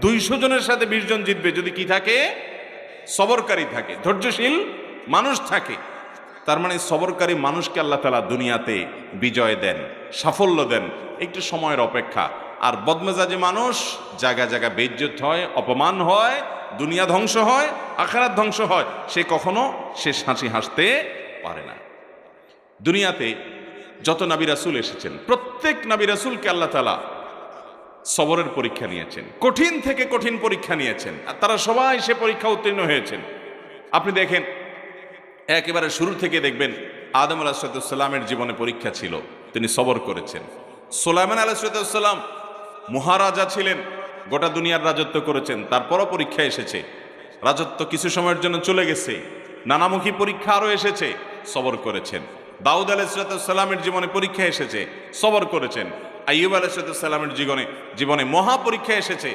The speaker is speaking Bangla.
200 জনের সাথে 20 জন জিতবে যদি কি থাকে, সবরকারী থাকে, ধৈর্যশীল মানুষ থাকে। তার মানে সবরকারী মানুষকে আল্লাহ তাআলা দুনিয়াতে বিজয় দেন, সাফল্য দেন, একটু সময়ের অপেক্ষা। আর বদমেজাজি মানুষ জায়গা জায়গা বেইজ্জত হয়, অপমান হয়, দুনিয়া ধ্বংস হয়, আখিরাত ধ্বংস হয়, সে কখনো শেষ হাসি হাসতে পারে না। দুনিয়াতে যত নবী রাসূল এসেছেন, প্রত্যেক নবী রাসূলকে আল্লাহ তাআলা সবরের পরীক্ষা নিয়েছেন, কঠিন থেকে কঠিন পরীক্ষা নিয়েছেন, আর তারা সবাই সে পরীক্ষা উত্তীর্ণ হয়েছেন। আপনি দেখেন, একেবারে শুরু থেকে দেখবেন আদম আলাইহিসসালামের জীবনে পরীক্ষা ছিল, তিনি সবর করেছেন। সুলাইমান আলাইহিসসালাম মহারাজা ছিলেন, গোটা দুনিয়ার রাজত্ব করেছেন, তারপরও পরীক্ষা এসেছে। রাজত্ব কিছু সময়ের জন্য চলে গেছে, নানামুখী পরীক্ষা আরও এসেছে, সবর করেছেন। দাউদ আলাইহিসসালামের জীবনে পরীক্ষা এসেছে, সবর করেছেন। আইয়ুব আলাইহিসসালামের জীবনে মহা পরীক্ষা এসেছে,